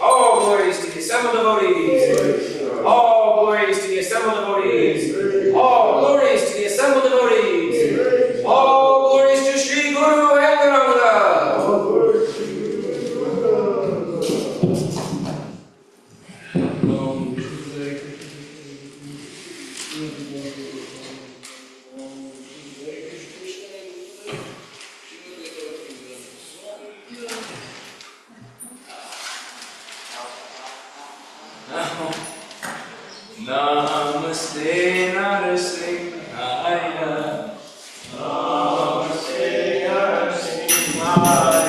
All glories to the assembled devotees. All glories to the assembled devotees. All glories to the assembled devotees. All glories to Sri Guru and Gauranga. Namaste Narasimhaya. Namaste Narasimhaya.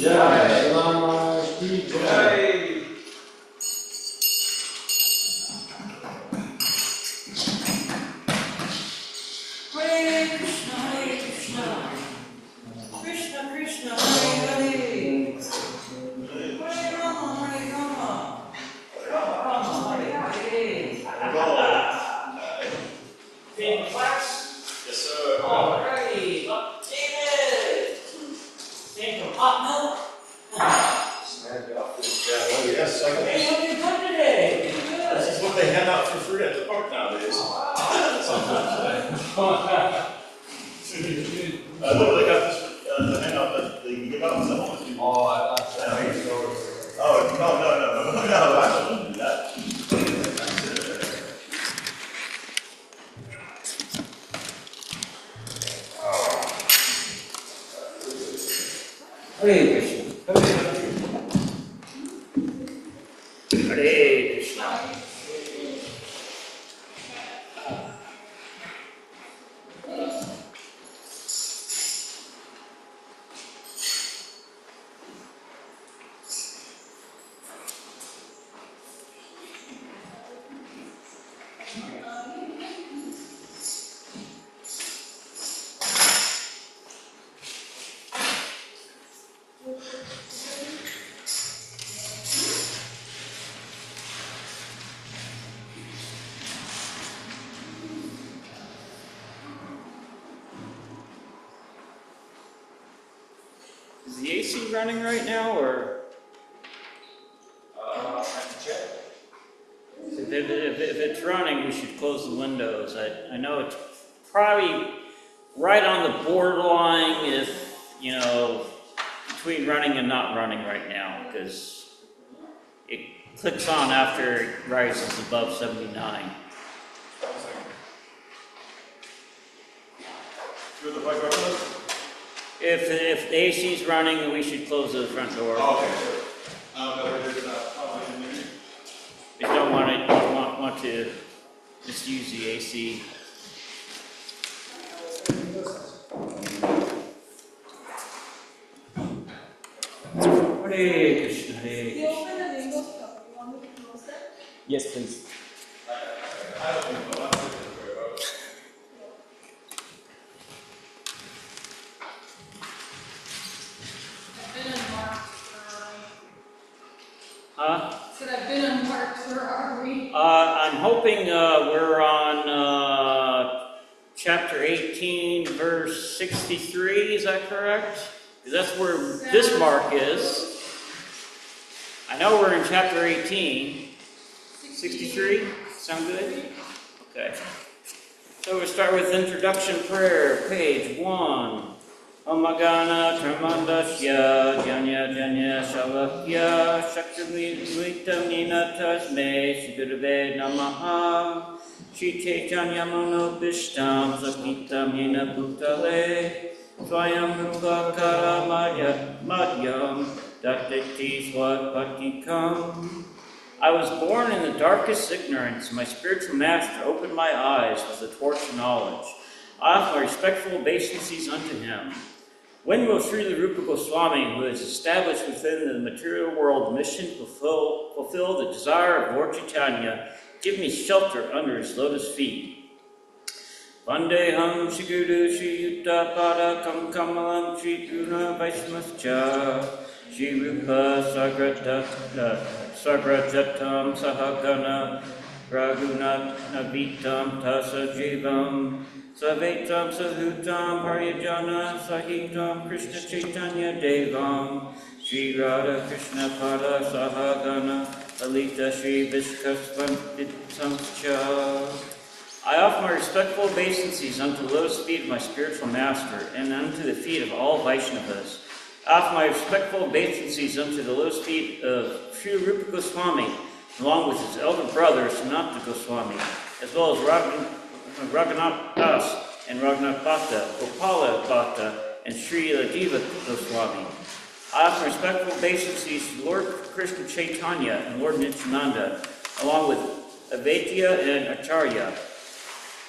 Jai. Lama Ki Jai. Jai. Hare Krishna, Hare Krishna, Krishna Krishna, Hare Hare, Hare Rama, Hare Rama, Rama Hare Hare. In class? Yes, sir. Alrighty, David. Came from hot milk. Yes, I Hey, what have you done today? This is what they hand out for free at the park nowadays. Literally got this, the handout that they give out to homeless people. Oh, I thought that. Oh, no, I shouldn't do that. Hare Krishna. Hare Krishna. Is the AC running right now, or I can check. if it's running, we should close the windows. I know it's probably right on the borderline if, you know, between running and not running right now, because it clicks on after it rises above 79. Do the bike ride? If the AC is running, then we should close the front door. Okay, sure. We don't want to misuse the AC. Hare Krishna, Hare You Krishna. open the window stop. You want me to close it? Yes, please. I've been unmarked. Huh? Said I've been unmarked. Where are we? I'm hoping we're on chapter 18, verse 63. Is that correct? 'Cause that's where this mark is. I know we're in chapter 18. 63? Sound good? Okay. So we'll start with introduction prayer, page 1. Omagana Tramandasya Janya Janya Shalakya Shaktamita Tasme Shigurave Namaha Shri Chaitanya Mono Bishtam Sakitam Yena Bhutale Swayam Rupa Karamaya Madhyam Dattiti Swadpatikam. I was born in the darkest ignorance. My spiritual master opened my eyes with the torch of knowledge. I offer my respectful obeisances unto him. When will Sri Rupa Goswami, who has established within the material world mission to fulfill the desire of Lord Chaitanya, give me shelter under his lotus feet? Vandeham Shri Guru Shri Yuta Pada Kam Kamalam Shri Guna Vaishmascha Shri Rupa Sagrajatam Sahagana Raghunat Navitam Tasa Jivam Savetam Sahutam Haryajana Sahitam Krishna Chaitanya Devam Shri Radha Krishna Pada Sahagana Alita Shri Vishkasvantitamscha. I offer my respectful obeisances unto the lotus feet of my spiritual master and unto the feet of all Vaishnavas. I offer my respectful obeisances unto the lotus feet of Sri Rupa Goswami, along with his elder brother Sanatana Goswami, as well as Raghunath Das and Raghunath Bhatta, Gopala Bhatta, and Sri Jiva Goswami. I offer respectful obeisances to Lord Krishna Chaitanya and Lord Nityananda, along with Advaita and Acharya,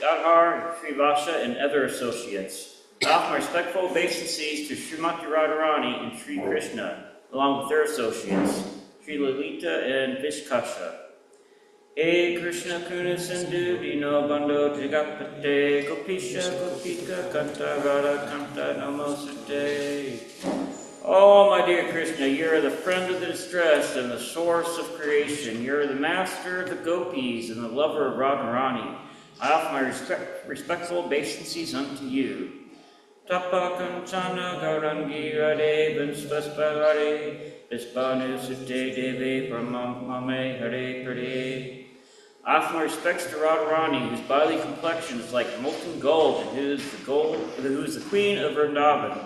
Gadhar, Srivasa, and other associates. I offer my respectful obeisances to Srimati Radharani and Sri Krishna, along with their associates, Sri Lalita and Vishkasha. Hey Krishna Kuna Sindhu Dino Bando Jagapate Gopisha Gopika Kanta Radha Kanta Namosate. Oh, my dear Krishna, you are the friend of the distressed and the source of creation. You are the master of the gopis and the lover of Radharani. I offer my respectful obeisances unto you. Tapa Kanchana Gaurangi Radhe Vinspaspalare Vispanu Sute Deve Brahmame Hare Pade. I offer my respects to Radharani, whose bodily complexion is like molten gold, and who is the queen of Vrindavan.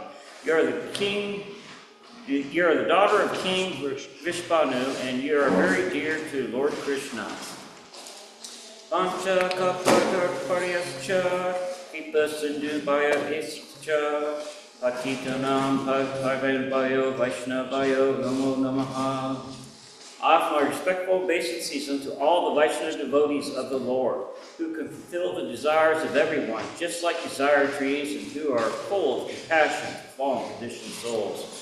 You are the daughter of King Vishpanu, and you are very dear to Lord Krishna. Pancha Kapata Paryascha Kipa Sindhu Baya Escha Patitanam Bhayo Vaishnavayo Namo Namaha. I offer my respectful obeisances unto all the Vaishnava devotees of the Lord, who can fulfill the desires of everyone, just like desire trees, and who are full of compassion to fallen conditioned souls.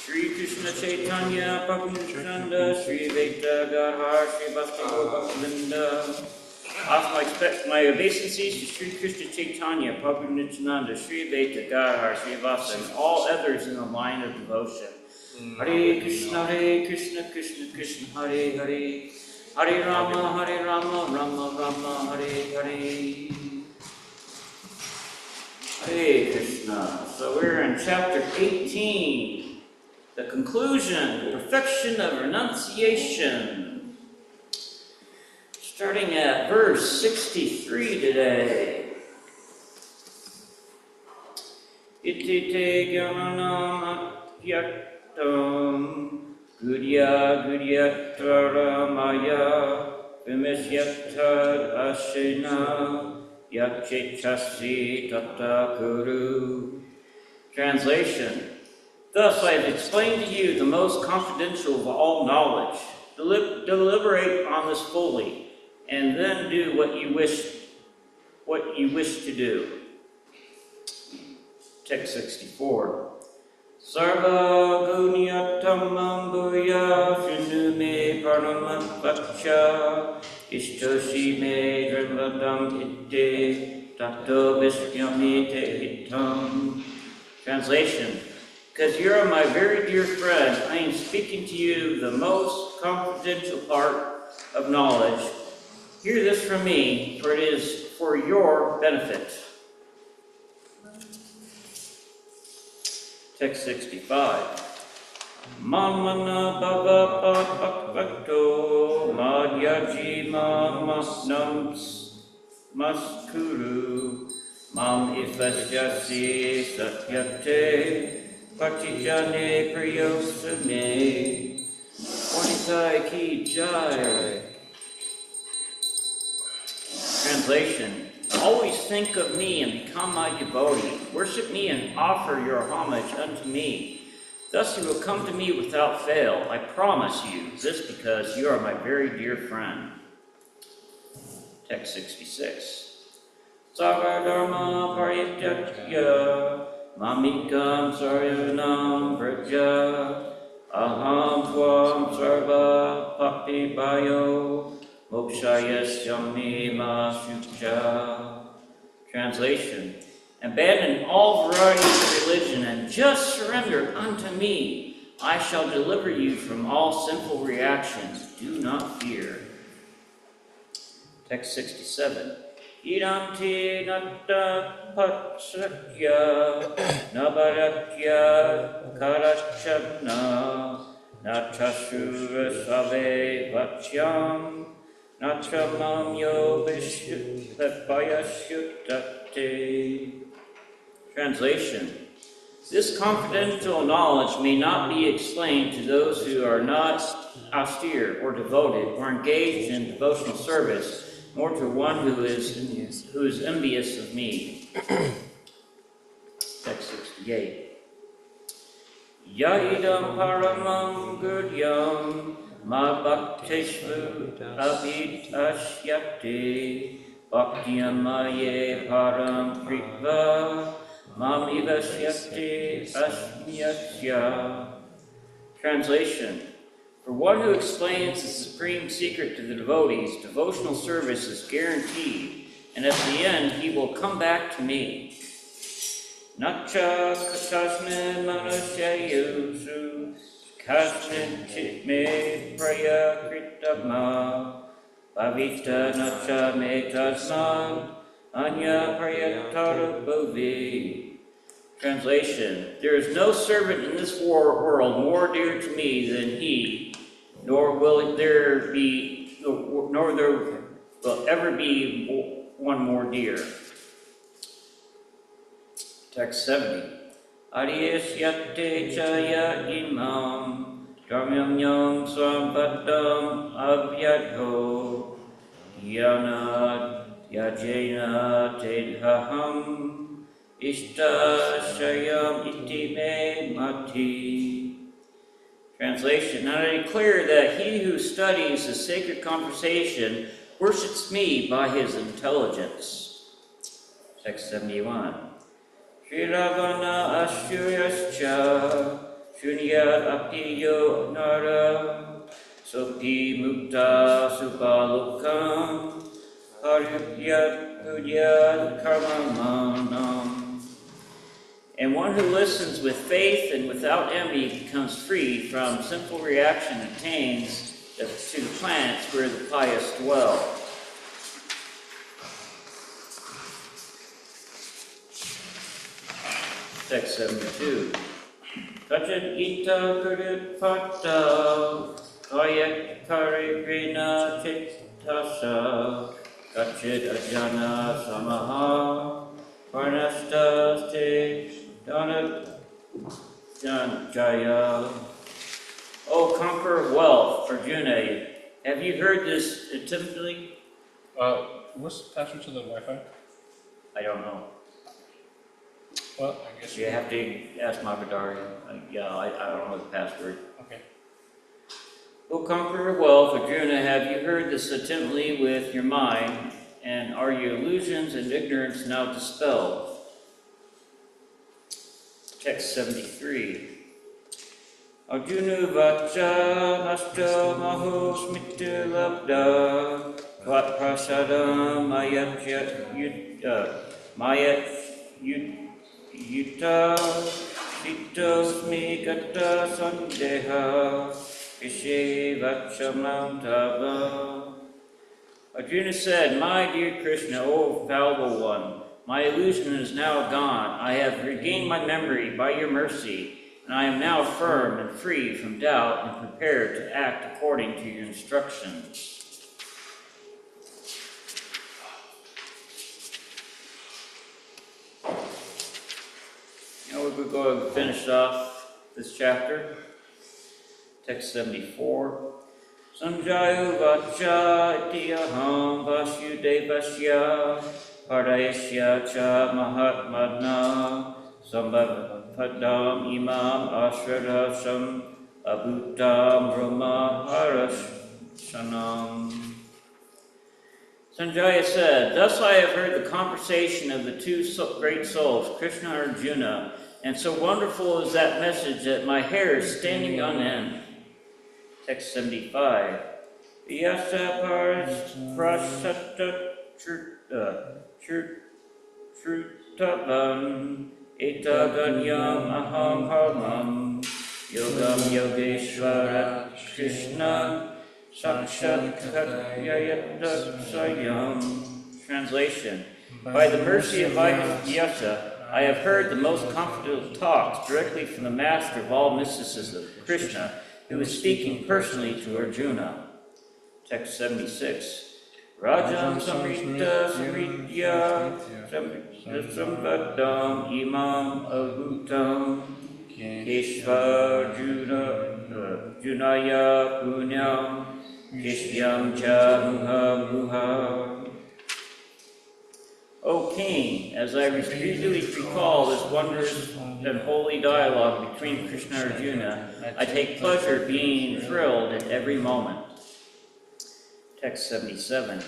Shri Krishna Chaitanya Prabhu Nityananda, Shri Veta Gadhar, Shri Bhakti Bhaktivinda. I offer my obeisances to Shri Krishna Chaitanya Prabhu Nityananda, Shri Veta Gadhar, Shri Vasa, and all others in the line of devotion. Hare Krishna, Krishna Krishna, Hare Hare, Hare Rama, Rama Rama, Hare Hare. Hare Krishna. So we're in chapter 18, the conclusion, the perfection of renunciation. Starting at verse 63 today. Itite Gyananam Yatam Gudya Taramaya Vimisyatad Ashena Yakchechasi Tata Kuru. Translation. Thus I have explained to you the most confidential of all knowledge. Deliberate on this fully, and then do what you wish to do. Text 64. Sarva gunyatamam bhuya shinu me pranamat vacha ishtoshi me dhrivadam itte tato vishyami te hitam. Translation. Because you are my very dear friend, I am speaking to you the most confidential part of knowledge. Hear this from me, for it is for your benefit. Text 65. Mamana bhava bhakto madhyaji mamasnam maskuru mam ifasyasi satyate Patijane priyosame Ponitai ki jai. Translation. Always think of me and become my devotee. Worship me and offer your homage unto me. Thus you will come to me without fail. I promise you this because you are my very dear friend. Text 66. Sagadharma parityatya Mamikam saryanam vraja aham tvam sarva bhakti bayo mokshayasyami mashucha. Translation. Abandon all varieties of religion and just surrender unto me. I shall deliver you from all sinful reactions. Do not fear. Text 67. Idanti natta patsakya nabaratya karachana natrasura save vachyam natramamyo vishupayashutate. Translation. This confidential knowledge may not be explained to those who are not austere or devoted or engaged in devotional service, nor to one who is envious of me. Text 68. Yaidam paramam gudyam ma bhakteshvu abhid ashyate bhaktyam maye param pritva mam ivasyate asmyasya. Translation. For one who explains the supreme secret to the devotees, devotional service is guaranteed, and at the end he will come back to me. Nacha katasme manushayusu kasne chitme prayakritama bhavita nacha me tasman anya prayatarabhavi. Translation. There is no servant in this world more dear to me than he, nor there will ever be one more dear. Text 70. Adyesyate chaya imam dharmyam yam sambhaddam avyadho yana yajena tedhaham Ishta Shayam Iti Me Mati. Translation. And I declare that he who studies the sacred conversation worships me by his intelligence. Text 71. Shriravana Ashuryascha Shunyat Apiyo Nara Sopi Mukta Supalukam Haryat Pudyat Karmamanam. And one who listens with faith and without envy becomes free from sinful reaction and attains to the planets where the pious dwell. Text 72. Kachat ita kurit pata kayat karigrina chittasa kachat ajana samaha parnasta te Jaya. O conqueror of wealth, Arjuna, have you heard this intimately? What's the password to the Wi-Fi? I don't know. Well, I guess You have to ask Magadari. I don't know the password. Okay. O conqueror of wealth, Arjuna, have you heard this intimately with your mind, and are your illusions and ignorance now dispelled? Text 73. Arjuna vacha nasta maho smita labda vat prasadam mayat yuta sitosmi gata sandeha vishe vachamam tava. Arjuna said, my dear Krishna, O fallible one, my illusion is now gone. I have regained my memory by your mercy, and I am now firm and free from doubt and prepared to act according to your instructions. Now we're going to go and finish off this chapter. Text 74. Sanjayu vacha itiyaham vasudevasya Pardayasya cha mahatmadna sambhapadam imam ashradasam abhutam brahma harashanam. Sanjaya said, thus I have heard the conversation of the two great souls, Krishna and Arjuna, and so wonderful is that message that my hair is standing on end. Text 75. Vyasa prasata Shrutavan etaganyam aham harmam yogam yogeshvara Krishna sakshat katyayatatsayam. Translation. By the mercy of Vyasa, I have heard the most confidential talks directly from the master of all mysticism, Krishna, who is speaking personally to Arjuna. Text 76. Rajam samrita samritya sambhaddam imam avhutam keshva junaya punyam kishyam cha muha muha. O king, as I repeatedly recall this wondrous and holy dialogue between Krishna and Arjuna, I take pleasure being thrilled at every moment. Text 77.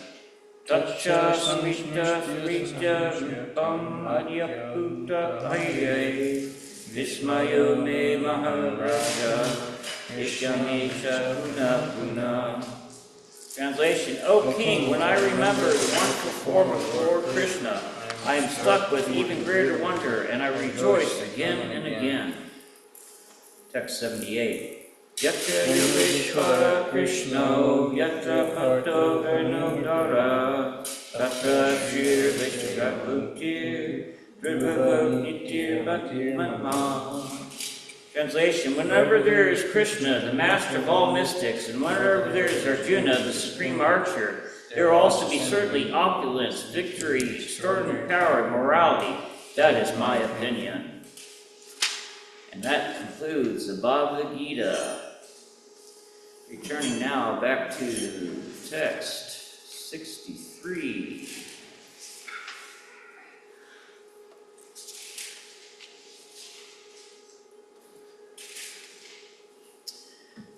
Tacha samrita samrita rupam adyaputa aye vismayo me maharaja Nityamisha Guna Guna. Translation, O King, when I remember the wonderful form of Lord Krishna, I am struck with even greater wonder, and I rejoice again and again. Text 78. Yatra Yogeshwara Krishna, Yatra Bhakta Vinodara, Tatra Shir Vishwagat Bhuktir, Dhrivabhav Nityir Bhakti Mama. Translation, whenever there is Krishna, the master of all mystics, and whenever there is Arjuna, the supreme archer, there will also be certainly opulence, victory, extraordinary power, and morality. That is my opinion. And that concludes the Bhagavad Gita. Returning now back to text 63.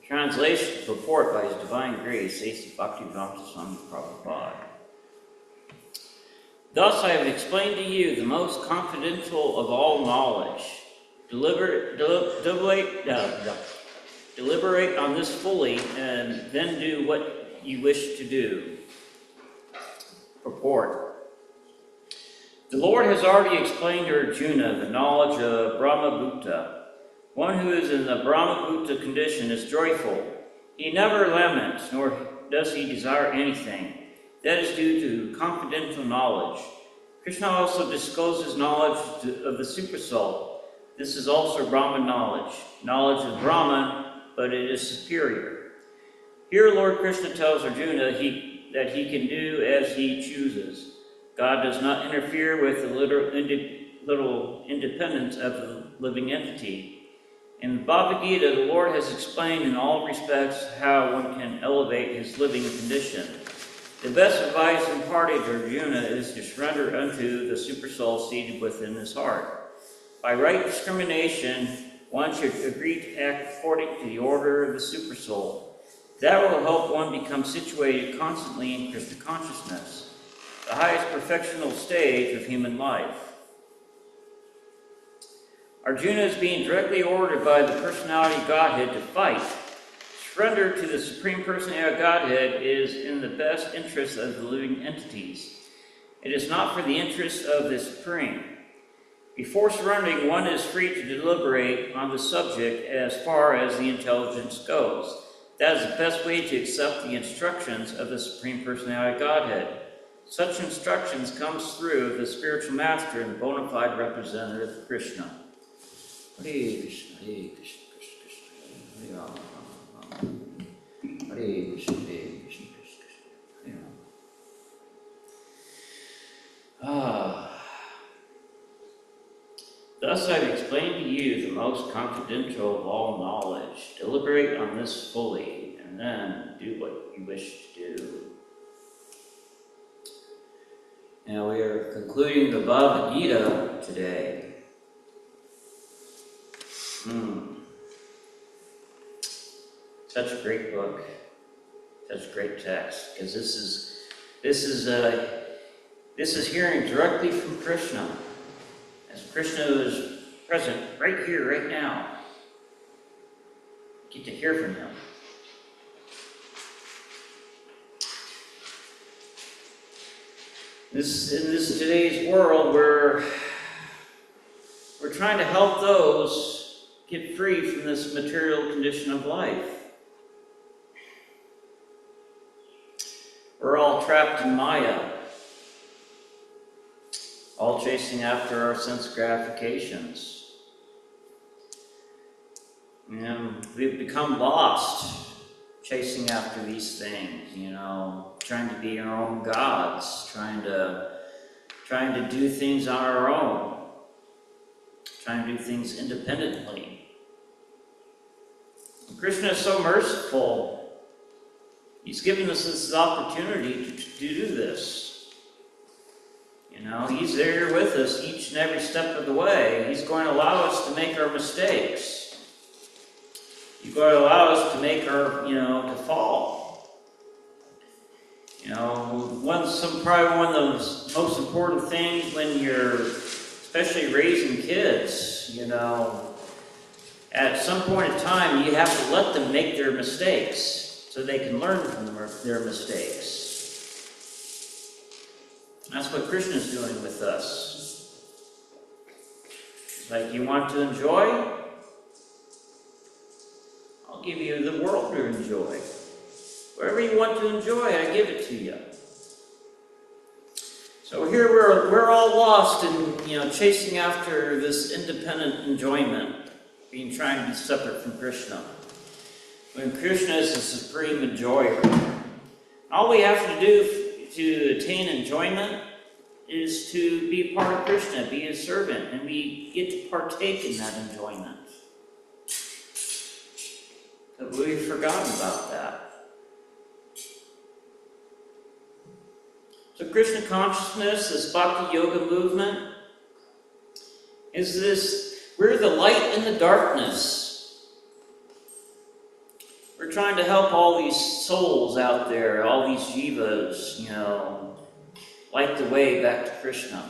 Translation, purport by His Divine Grace, A.C. Bhaktivedanta Swami Prabhupada. Thus I have explained to you the most confidential of all knowledge. Deliberate on this fully, and then do what you wish to do. Purport. The Lord has already explained to Arjuna the knowledge of Brahmabhuta. One who is in the Brahmabhuta condition is joyful. He never laments, nor does he desire anything. That is due to confidential knowledge. Krishna also discloses knowledge of the Supersoul. This is also Brahman knowledge. Knowledge of Brahman, but it is superior. Here Lord Krishna tells Arjuna that he can do as he chooses. God does not interfere with the literal independence of the living entity. In the Bhagavad Gita, the Lord has explained in all respects how one can elevate his living condition. The best advice imparted to Arjuna is to surrender unto the Supersoul seated within his heart. By right discrimination, one should agree to act according to the order of the Supersoul. That will help one become situated constantly in Krishna consciousness, the highest perfectional stage of human life. Arjuna is being directly ordered by the Personality of Godhead to fight. Surrender to the Supreme Personality of Godhead is in the best interest of the living entities. It is not for the interest of the Supreme. Before surrendering, one is free to deliberate on the subject as far as the intelligence goes. That is the best way to accept the instructions of the Supreme Personality of Godhead. Such instructions comes through the spiritual master and bona fide representative of Krishna. Hare Krishna, Hare Krishna, Krishna Krishna, Hare Rama, Rama Rama, Hare Krishna, Hare Krishna, Krishna Krishna, Hare Rama. Thus I've explained to you the most confidential of all knowledge. Deliberate on this fully, and then do what you wish to do. Now we are concluding the Bhagavad Gita today. Such a great book, such a great text, because this is hearing directly from Krishna, as Krishna is present right here, right now. Get to hear from him. In this today's world, we're trying to help those get free from this material condition of life. We're all trapped in Maya, all chasing after our sense gratifications. And we've become lost chasing after these things, trying to be our own gods, trying to do things on our own, trying to do things independently. And Krishna is so merciful. He's given us this opportunity to do this. He's there with us each and every step of the way. He's going to allow us to make our mistakes. He's going to allow us to make our, to fall. Probably one of the most important things when you're especially raising kids, At some point in time, you have to let them make their mistakes so they can learn from their mistakes. That's what Krishna is doing with us. It's like, you want to enjoy? I'll give you the world to enjoy. Whatever you want to enjoy, I give it to you. So here we're all lost in, chasing after this independent enjoyment, trying to be separate from Krishna. When Krishna is the supreme enjoyer. All we have to do to attain enjoyment is to be a part of Krishna, be his servant, and we get to partake in that enjoyment. But we've forgotten about that. So Krishna consciousness, this Bhakti Yoga movement, is this, we're the light in the darkness. We're trying to help all these souls out there, all these jivas, light the way back to Krishna.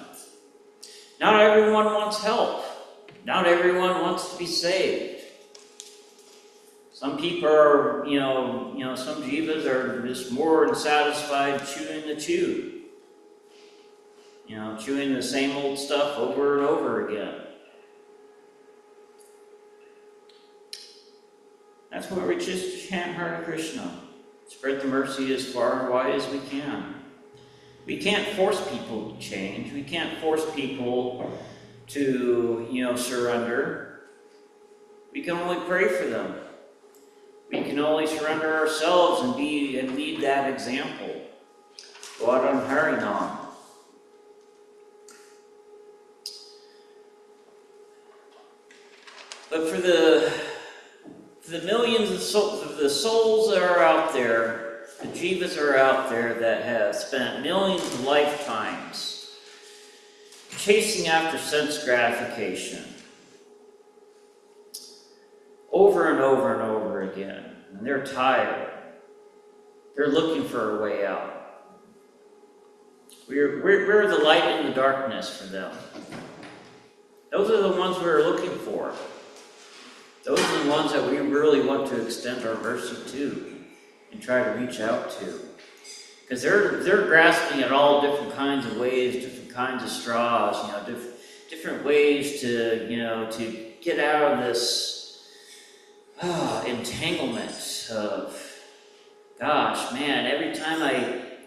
Not everyone wants help. Not everyone wants to be saved. Some people are, some jivas are just more than satisfied chewing the chew. Chewing the same old stuff over and over again. That's why we just chant Hare Krishna. Spread the mercy as far and wide as we can. We can't force people to change. We can't force people to, surrender. We can only pray for them. We can only surrender ourselves and lead that example. Go out on Harinam. But for the millions of the souls that are out there, the jivas are out there that have spent millions of lifetimes chasing after sense gratification over and over and over again, and they're tired. They're looking for a way out. We're the light in the darkness for them. Those are the ones we're looking for. Those are the ones that we really want to extend our mercy to and try to reach out to. Because they're grasping at all different kinds of ways, different kinds of straws, different ways to get out of this entanglement of, gosh, man, every time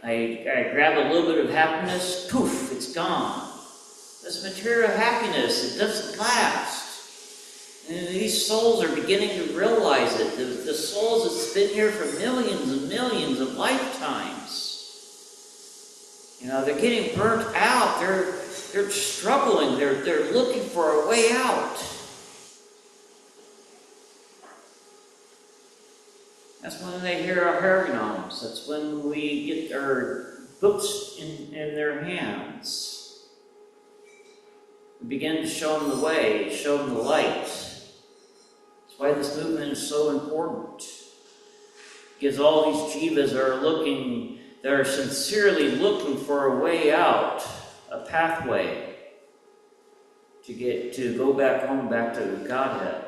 I grab a little bit of happiness, poof, it's gone. This material happiness, it doesn't last. And these souls are beginning to realize it. The souls that's been here for millions and millions of lifetimes. They're getting burnt out. They're struggling. They're looking for a way out. That's when they hear our Harinams. That's when we get our books in their hands. We begin to show them the way, show them the light. That's why this movement is so important. Because all these jivas are sincerely looking for a way out, a pathway to go back home, back to Godhead.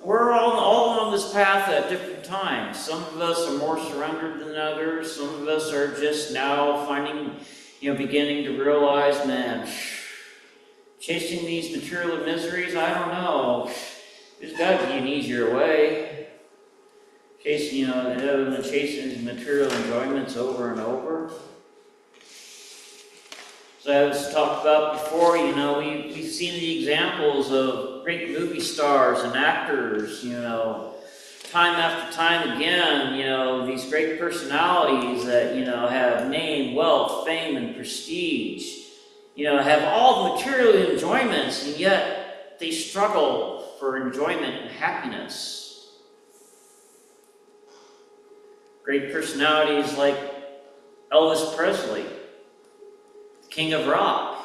We're all on this path at different times. Some of us are more surrendered than others. Some of us are just now beginning to realize, man, chasing these material miseries, I don't know. There's got to be an easier way. Chasing these material enjoyments over and over. So as talked about before, we've seen the examples of great movie stars and actors, time after time again, these great personalities that, have name, wealth, fame, and prestige, have all the material enjoyments, and yet they struggle for enjoyment and happiness. Great personalities like Elvis Presley, King of Rock.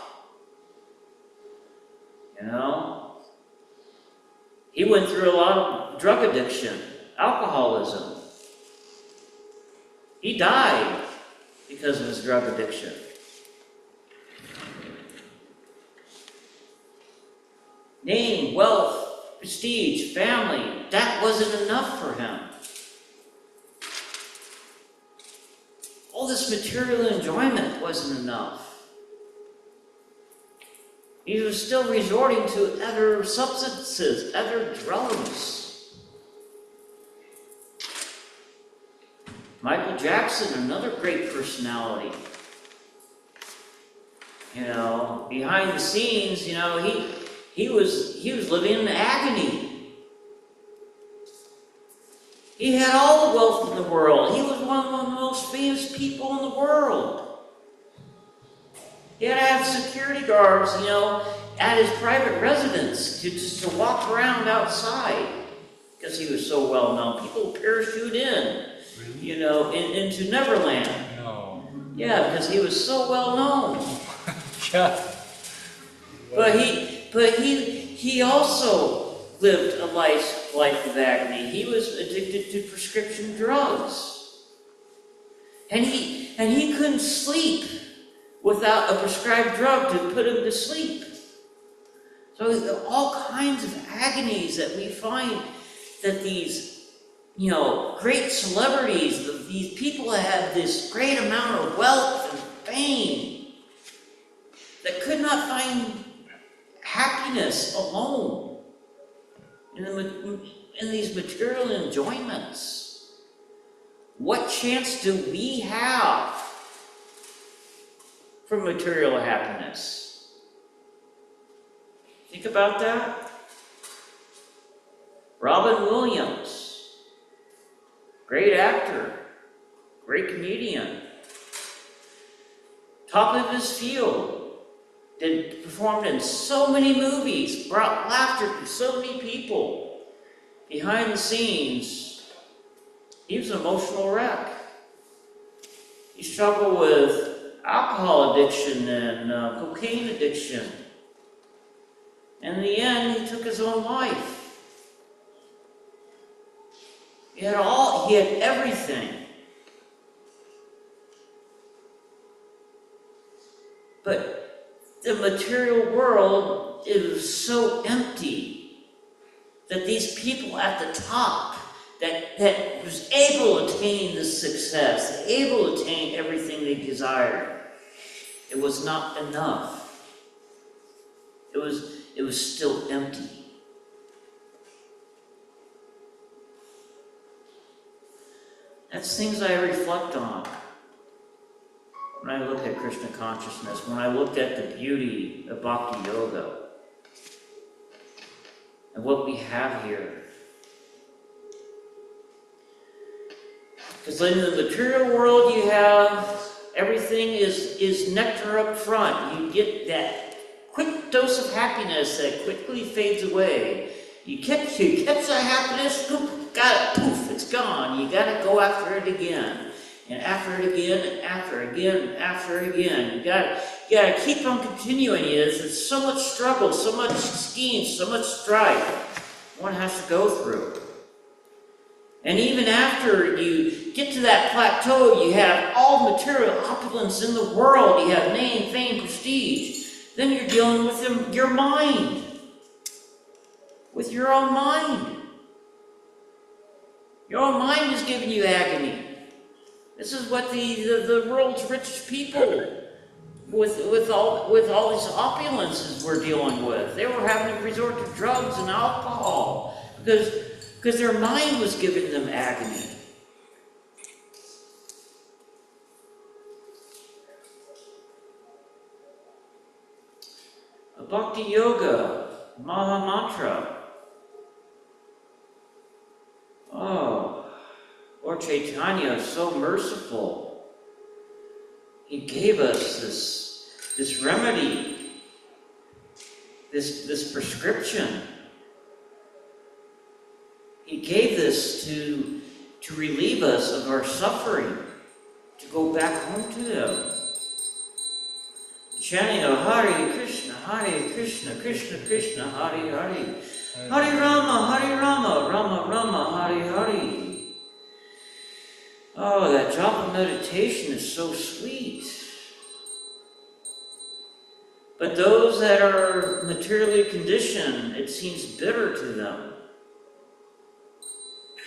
He went through a lot of drug addiction, alcoholism. He died because of his drug addiction. name, wealth, prestige, family, that wasn't enough for him. All this material enjoyment wasn't enough. He was still resorting to other substances, other drugs. Michael Jackson, another great personality. You know, behind the scenes, you know, he was living in agony. He had all the wealth in the world. He was one of the most famous people in the world. He had to have security guards, you know, at his private residence to walk around outside because he was so well known. People parachute in, you know, into Neverland. No. Yeah, because he was so well known. Yeah. But he also lived a life of agony. He was addicted to prescription drugs. And he couldn't sleep without a prescribed drug to put him to sleep. So all kinds of agonies that we find that these, you know, great celebrities, these people that have this great amount of wealth and fame, that could not find happiness alone in these material enjoyments. What chance do we have for material happiness? Think about that. Robin Williams, great actor, great comedian, top of his field, performed in so many movies, brought laughter to so many people. Behind the scenes, he was an emotional wreck. He struggled with alcohol addiction and cocaine addiction. And in the end, he took his own life. He had everything. But the material world is so empty that these people at the top that was able to attain this success, able to attain everything they desired, it was not enough. It was still empty. That's things I reflect on when I look at Krishna consciousness, when I looked at the beauty of Bhakti Yoga and what we have here. Because in the material world you have, everything is nectar up front. You get that quick dose of happiness that quickly fades away. You catch that happiness, got it, poof, it's gone. You gotta go after it again. And after it again, and after again, and after again. You gotta keep on continuing it. There's so much struggle, so much schemes, so much strife one has to go through. And even after you get to that plateau, you have all material opulence in the world. You have name, fame, prestige. Then you're dealing with your mind. With your own mind. Your own mind is giving you agony. This is what the world's richest people with all these opulences we're dealing with. They were having to resort to drugs and alcohol because their mind was giving them agony. Bhakti Yoga, Maha Mantra. Oh, Lord Chaitanya is so merciful. He gave us this remedy, this prescription. He gave this to relieve us of our suffering, to go back home to Him. Chanting of Hare Krishna, Krishna Krishna, Hare Hare. Hare Rama, Rama Rama, Hare Hare. Oh, that japa meditation is so sweet. But those that are materially conditioned, it seems bitter to them.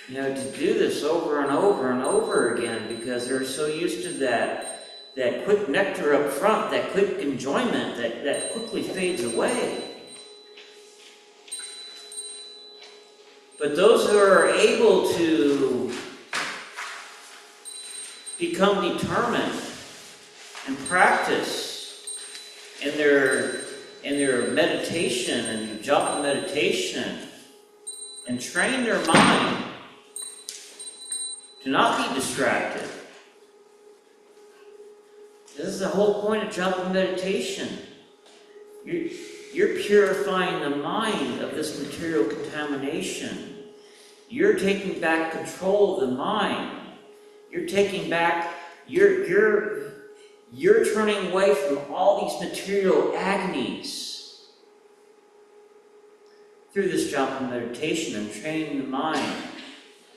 You know, to do this over and over and over again because they're so used to that quick nectar up front, that quick enjoyment that quickly fades away. But those who are able to become determined and practice in their meditation and japa meditation and train their mind to not be distracted. This is the whole point of japa meditation. You're purifying the mind of this material contamination. You're taking back control of the mind. You're taking back, you're turning away from all these material agonies through this japa meditation and training the mind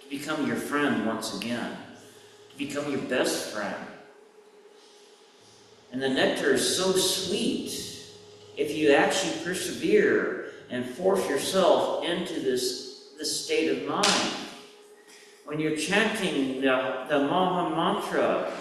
to become your friend once again, to become your best friend. And the nectar is so sweet if you actually persevere and force yourself into this state of mind. When you're chanting the Maha Mantra,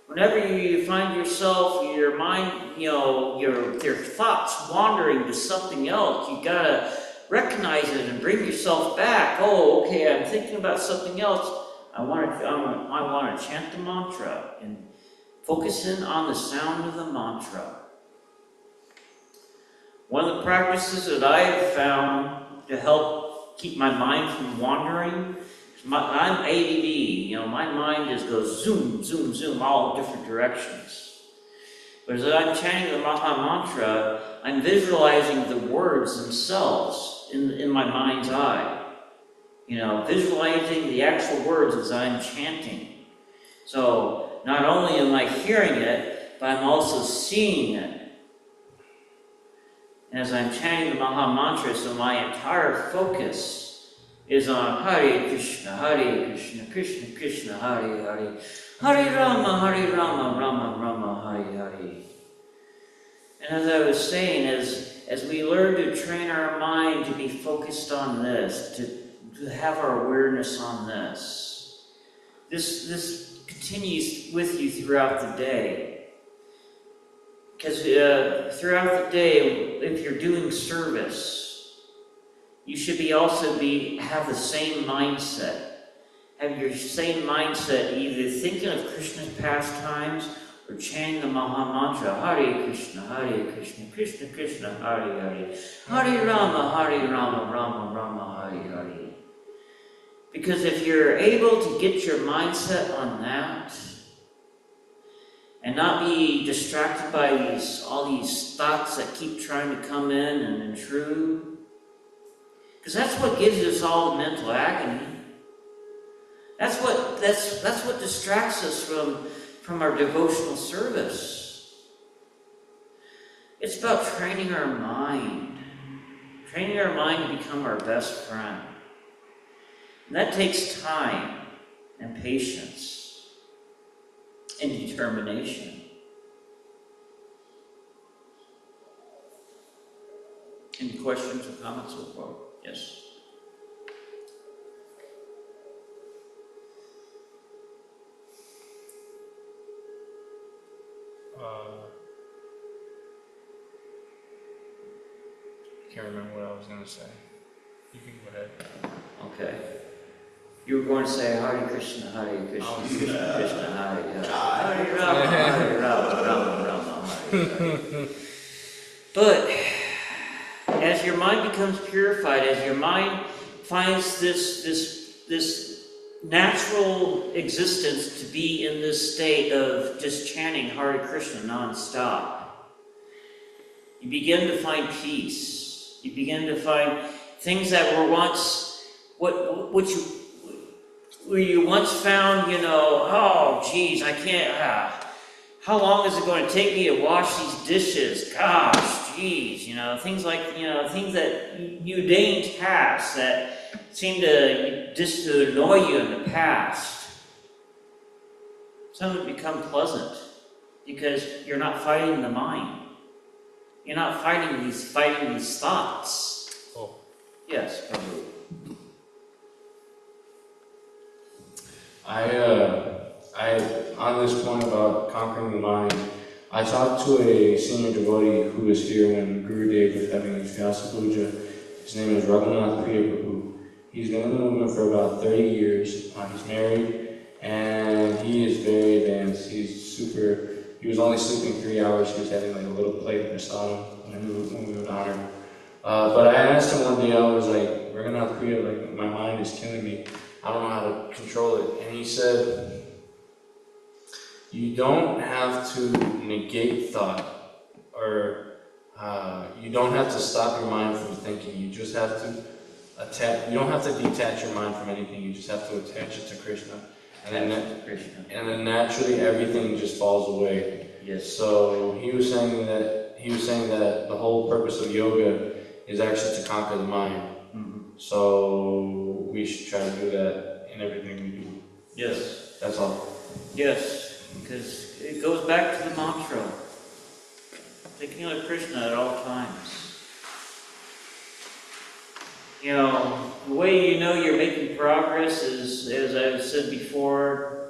whenever you find yourself, your mind, your thoughts wandering to something else, you gotta recognize it and bring yourself back. Oh, okay, I'm thinking about something else. I want to chant the mantra and focus in on the sound of the mantra. One of the practices that I have found to help keep my mind from wandering, I'm ADD, my mind just goes zoom, zoom, zoom, all different directions. But as I'm chanting the Maha Mantra, I'm visualizing the words themselves in my mind's eye. Visualizing the actual words as I'm chanting. So not only am I hearing it, but I'm also seeing it. As I'm chanting the Maha Mantra, so my entire focus is on Hare Krishna, Krishna Krishna, Hare Hare, Hare Rama, Rama Rama, Hare Hare. And as I was saying, as we learn to train our mind to be focused on this, to have our awareness on this continues with you throughout the day. Because throughout the day, if you're doing service, you should have the same mindset. Have your same mindset, either thinking of Krishna's pastimes or chanting the Maha Mantra, Hare Krishna, Krishna Krishna, Hare Hare, Hare Rama, Rama Rama, Hare Hare. Because if you're able to get your mindset on that, and not be distracted by all these thoughts that keep trying to come in and intrude. Because that's what gives us all mental agony. That's what distracts us from our devotional service. It's about training our mind to become our best friend. And that takes time and patience and determination. Any questions or comments so far? Yes. I can't remember what I was going to say. You can go ahead. Okay. You were going to say Hare Krishna, Krishna Krishna, Hare Hare, Hare Rama, Rama Rama, Hare Hare. But as your mind becomes purified, as your mind finds this natural existence to be in this state of just chanting Hare Krishna non-stop, you begin to find peace. You begin to find things that were once where you once found, oh, geez, I can't, how long is it going to take me to wash these dishes? Gosh, geez, things like, things that mundane tasks that seem to just to annoy you in the past. Some have become pleasant because you're not fighting the mind. You're not fighting these thoughts. Oh. Yes, Prabhu. On this point about conquering the mind, I talked to a senior devotee who was here when Guru Dev was having his Vyasa Puja. His name is Raghunath Priya Prabhu. He's been in the movement for about 30 years. He's married, and he is very advanced. He was only sleeping 3 hours. He was having like a little plate of prasadam when we would honor him. But I asked him one day, I was like, Raghunath Priya, like, my mind is killing me. I don't know how to control it. And he said, you don't have to negate thought, or you don't have to stop your mind from thinking. You just have to you don't have to detach your mind from anything. You just have to attach it to Krishna. And then naturally everything just falls away. Yes. So he was saying that the whole purpose of yoga is actually to conquer the mind. Mm-hmm. So we should try to do that in everything we do. Yes. That's all. Yes, because it goes back to the mantra. Thinking of Krishna at all times. You know, the way you know you're making progress is, as I've said before,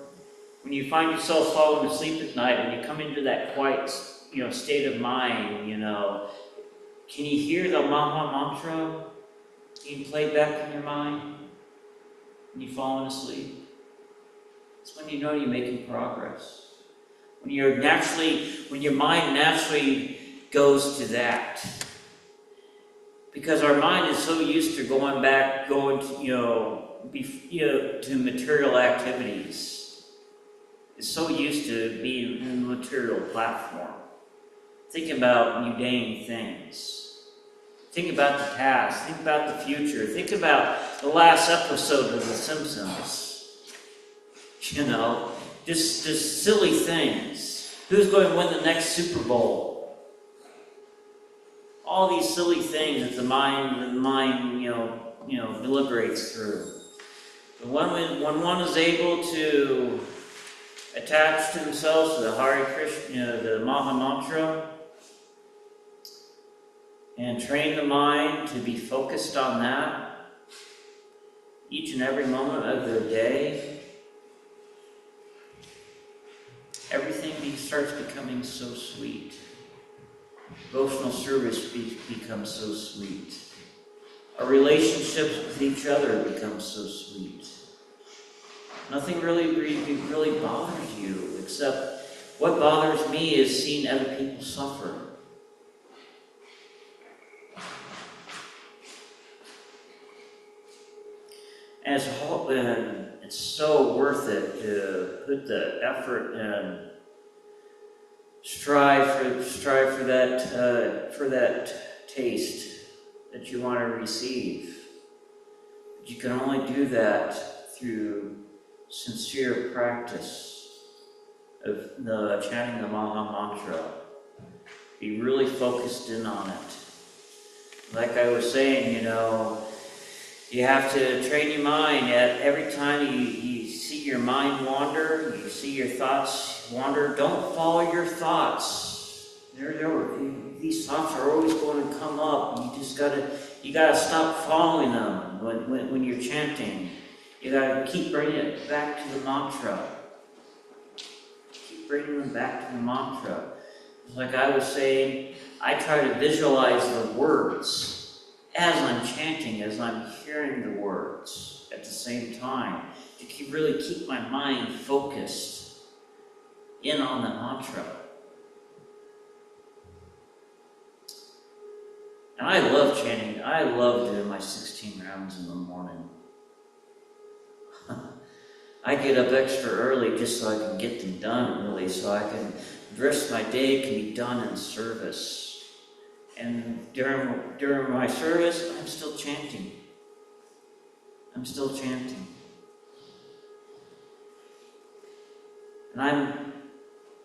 when you find yourself falling asleep at night, when you come into that quiet, state of mind, can you hear the Maha Mantra being played back in your mind when you've fallen asleep? It's when you know you're making progress. When your mind naturally goes to that. Because our mind is so used to going to material activities. It's so used to being in the material platform. Think about mundane things. Think about the past. Think about the future. Think about the last episode of The Simpsons. Just silly things. Who's going to win the next Super Bowl? All these silly things that the mind deliberates through. But when one is able to attach themselves to the Hare Krishna, the Maha Mantra, and train the mind to be focused on that each and every moment of their day, everything starts becoming so sweet. Devotional service becomes so sweet. Our relationships with each other become so sweet. Nothing really bothers you, except what bothers me is seeing other people suffer. And it's so worth it to put the effort and strive for that taste that you want to receive. But you can only do that through sincere practice of chanting the Maha Mantra. Be really focused in on it. Like I was saying, you have to train your mind. Every time you see your mind wander, you see your thoughts wander, don't follow your thoughts. These thoughts are always going to come up. You gotta stop following them when you're chanting. You gotta keep bringing it back to the mantra. Keep bringing them back to the mantra. Like I was saying, I try to visualize the words as I'm chanting, as I'm hearing the words at the same time, to really keep my mind focused in on the mantra. And I love chanting. I love doing my 16 rounds in the morning. I get up extra early just so I can get them done early, so the rest of my day can be done in service. And during my service, I'm still chanting. And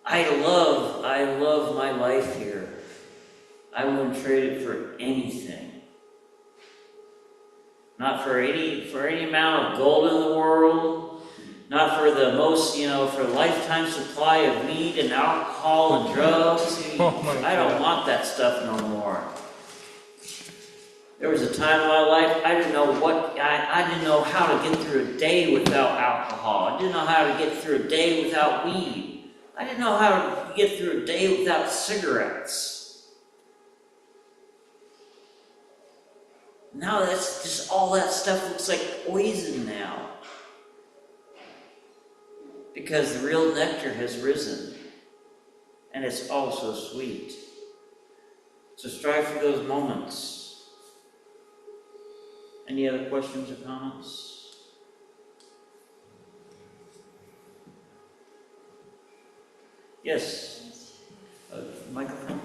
I love my life here. I wouldn't trade it for anything. Not for any amount of gold in the world, not for the most, for lifetime supply of weed and alcohol and drugs. Oh my I don't God. want that stuff no more. There was a time in my life I didn't know I didn't know how to get through a day without alcohol. I didn't know how to get through a day without weed. I didn't know how to get through a day without cigarettes. Now that's just all that stuff looks like poison now. Because the real nectar has risen. And it's all so sweet. So strive for those moments. Any other questions or comments? Yes. Microphone.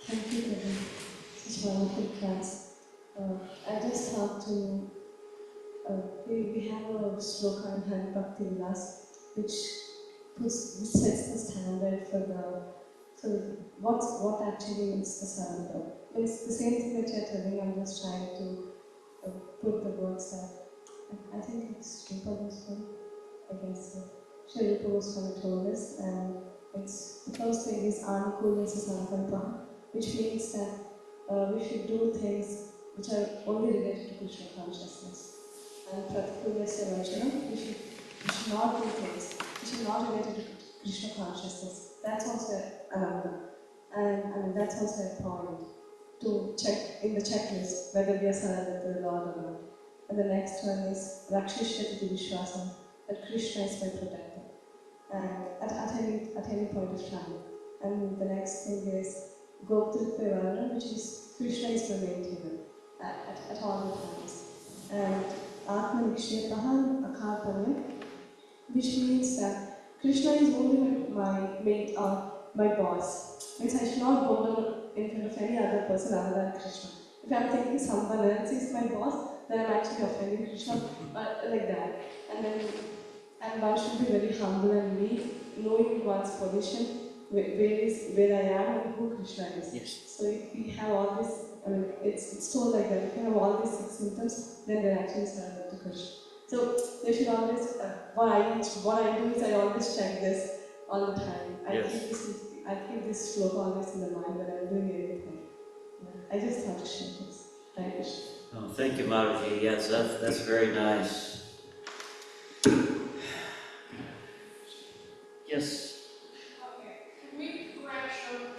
Thank you, Kevin. Such wonderful class. I just thought to, we have a sloka in Hari Bhakti Vilas, which sets the standard for what actually is the surrender. It's the same thing that you're telling. I'm just trying to put the words that I think it's Rupa Goswami, I guess. Sri Rupa Goswami told us, and it's the first thing is Anukulas Sankalpa, which means that we should do things which are only related to Krishna consciousness. And Pratikulasya Vachana, we should not do things which are not related to Krishna consciousness. That's also another. And that's also a point to check in the checklist whether we are surrendered to the Lord or not. And the next one is Rakshishyati Vishwasam, that Krishna is my protector. And at any point of time. And the next thing is Goptritva Varna, which is Krishna is my maintainer at all the times. And Atma Nikshetaha Akarpanya, which means that Krishna is only my boss. Means I should not go down in front of any other person other than Krishna. If I'm thinking someone else is my boss, then I'm actually offending Krishna, like that. And one should be very humble and meek, knowing one's position, where I am and who Krishna is. Yes. So if we have all this, it's told like that, if we have all these 6 symptoms, then we're actually surrendered to Krishna. So they should always, what I do is I always check this all the time. I keep this sloka always in the mind when I'm doing anything. Yeah. I just thought to share this. Thank you. Oh, thank you, Mataji. Yes, that's very nice. Yes. Okay, can we crash over to a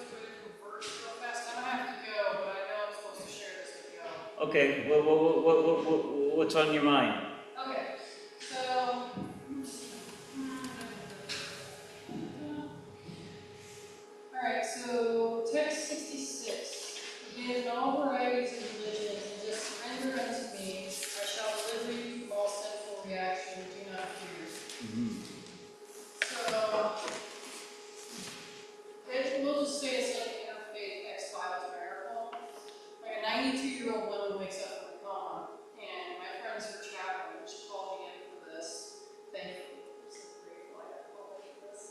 verse real fast? I don't have to go, but I know I'm supposed to share this with y'all. Okay. What's on your mind? Okay, so alright, so text 66. Again, in all varieties of religions, and just surrender unto me, I shall deliver you from all sinful reaction, do not fear. So we'll just say it's like interfaith X-Files miracle. Like a 92-year-old woman wakes up from a coma, and my friends are chaplain, she called me in for this. Thankfully, I'm so grateful I got called in for this.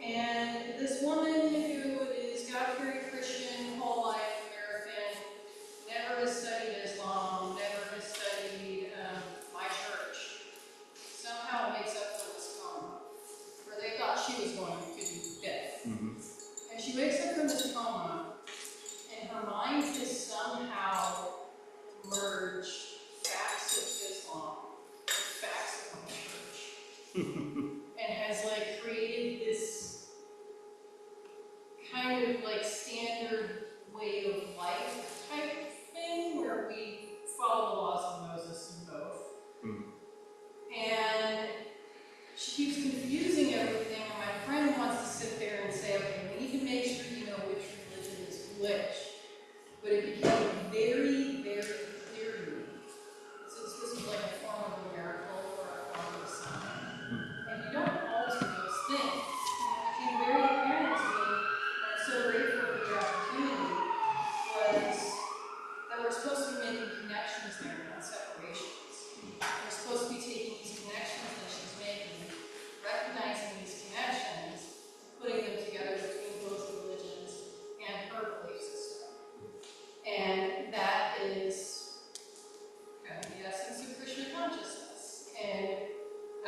And this woman who is God-fearing Christian, whole life American, never has studied Islam, never has studied my church, somehow wakes up from this coma, where they thought she was going to death. And she wakes up from this coma, and her mind has somehow merged facts of Islam with facts of my church. And has like created this kind of like standard way of life type thing where we follow the laws of Moses in both. And she keeps confusing everything, and my friend wants to sit there and say, okay, we need to make sure you know which religion is which. But it became very, very clear to me. So this was like a form of a miracle or a form of a sign. And you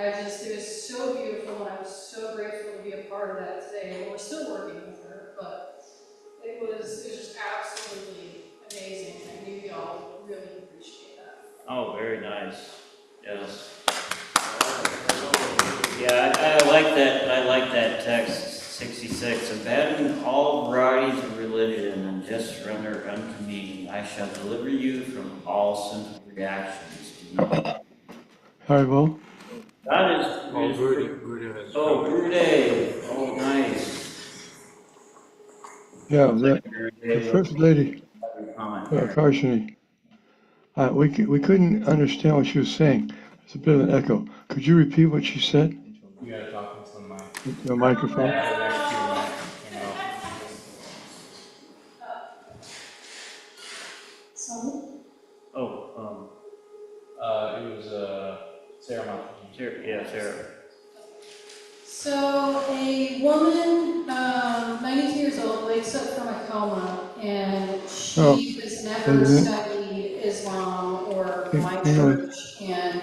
it was so beautiful, and I was so grateful to be a part of that today. And we're still working with her, but it was just absolutely amazing. I knew y'all really appreciate that. Oh, very nice. Yes. Yeah, I like that. I like that text 66. Abandon all varieties of religion and just surrender unto me. I shall deliver you from all sinful reactions to me. Haribol? That is. Oh, Gurudev has Oh, Gurudev. Oh, nice. Yeah, the first lady, Comment here. Karshini, we couldn't understand what she was saying. It's a bit of an echo. Could you repeat what she said? You gotta talk into the mic. Into the microphone? Next to your mic. Sorry? Oh, It was Sarah Mataji. Sarah. Yeah, Sarah. So a woman, 92 years old, wakes up from a coma, and she has never studied Islam or my church. And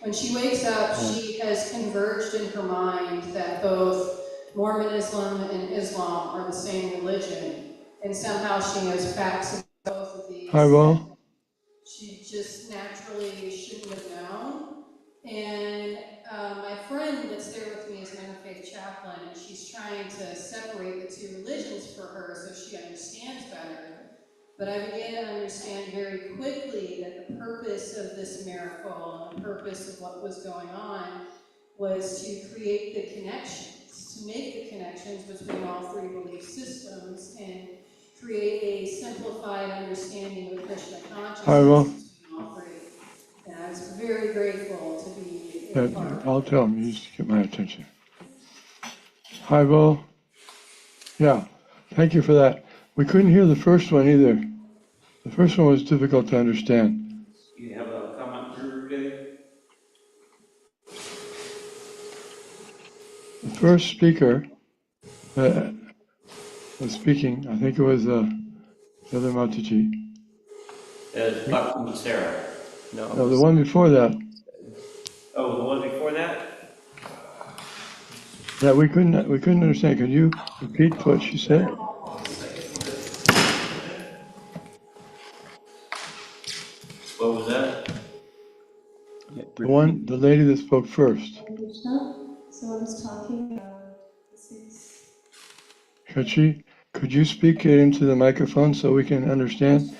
when she wakes up, she has converged in her mind that both Mormonism and Islam are the same religion, and somehow she knows facts of both of these. Haribol? She just naturally shouldn't have known. And my friend that's there with me is an interfaith chaplain, and she's trying to separate the two religions for her so she understands better. But I began to understand very quickly that the purpose of this miracle and the purpose of what was going on was to create the connections, to make the connections between all three belief systems and create a simplified understanding of Krishna consciousness between all three. And I was very grateful to be a part of it. I'll tell him, you just get my attention. Haribol? Yeah, thank you for that. We couldn't hear the first one either. The first one was difficult to understand. You have a comment, Gurudev? The first speaker was speaking, I think it was the other Mataji. Bhakti Sarah. No, the one before that. Oh, the one before that? Yeah, we couldn't understand. Could you repeat what she said? What was that? The lady that spoke first. Krishna. So I was talking about the 6. Could you speak it into the microphone so we can understand?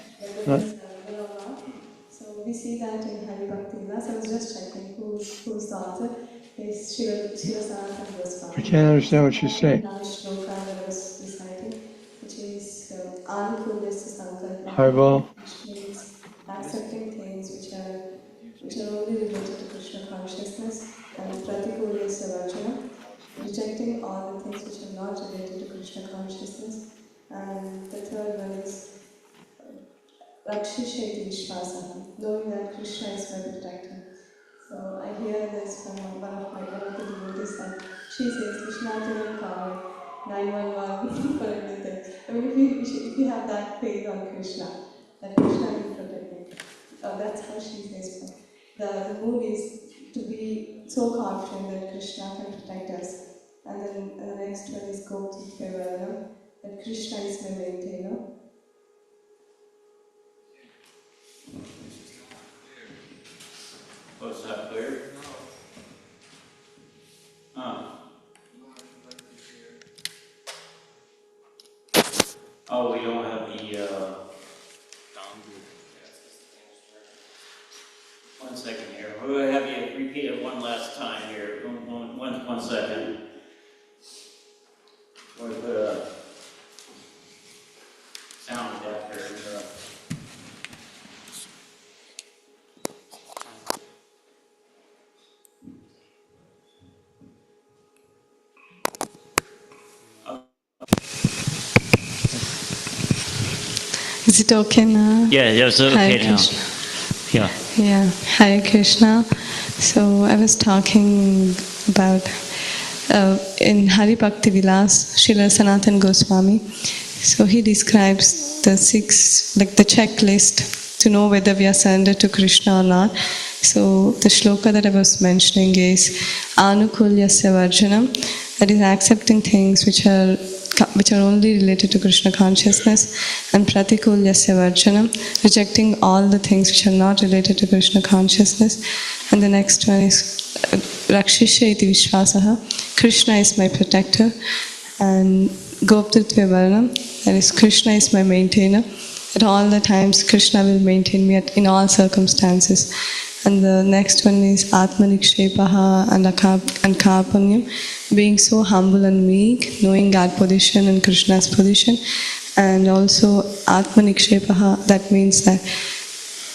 So we see that in Hari Bhakti Vilas. I was just checking who's the author. It's Shiva Sanatana Goswami. I can't understand what she's saying. Shloka that I was reciting, which is Anukulyasya Sankalpa, Haribol? which means accepting things which are only related to Krishna consciousness, and Pratikulyasya Vachana, rejecting all the things which are not related to Krishna consciousness, and the third one is Rakshisheti Vishwasaha, knowing that Krishna is my protector. So I hear this from one of the devotees that she says Krishna will call 911 for everything. I mean, if you have that faith on Krishna, that Krishna will protect me. That's how she says. The mood is to be so confident that Krishna can protect us. And then the next one is Gopti Kevara, that Krishna is my maintainer. Was that clear? Oh, we don't have the, one second here. We'll have you repeat it one last time here. One second. We'll put a sound after. Is it okay now? Yeah, it's okay now. Yeah. Yeah, Hare Krishna. So I was talking about in Hari Bhakti Vilas, Srila Sanatana Goswami. So he describes the 6, like the checklist to know whether we are surrendered to Krishna or not. So the shloka that I was mentioning is Anukulyasya Varjanam, that is accepting things which are only related to Krishna consciousness, and Pratikulyasya Varjanam, rejecting all the things which are not related to Krishna consciousness. And the next one is Rakshishya iti Vishwasaha, Krishna is my protector, and Goptatva Varanam, that is Krishna is my maintainer. At all the times Krishna will maintain me in all circumstances. And the next one is Atmanikshepaha and Karpanyam, being so humble and meek, knowing God's position and Krishna's position. And also Atmanikshepaha, that means that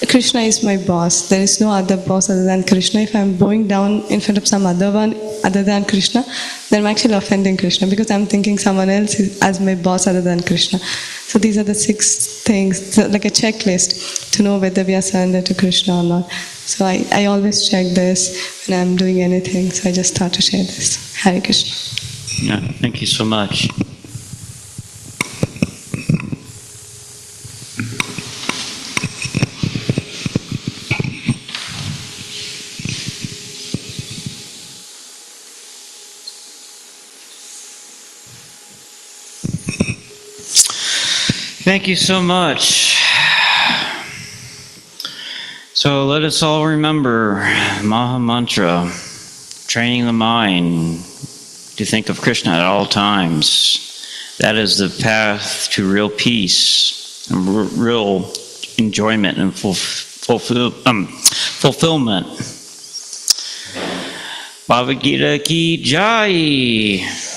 Krishna is my boss. There is no other boss other than Krishna. If I'm bowing down in front of some other one other than Krishna, then I'm actually offending Krishna because I'm thinking someone else is as my boss other than Krishna. So these are the 6 things, like a checklist to know whether we are surrendered to Krishna or not. So I always check this when I'm doing anything. So I just thought to share this. Hare Krishna. Yeah, thank you so much. Thank you so much. So let us all remember Maha Mantra, training the mind to think of Krishna at all times. That is the path to real peace and real enjoyment and fulfillment. Bhagavad Gita ki jai.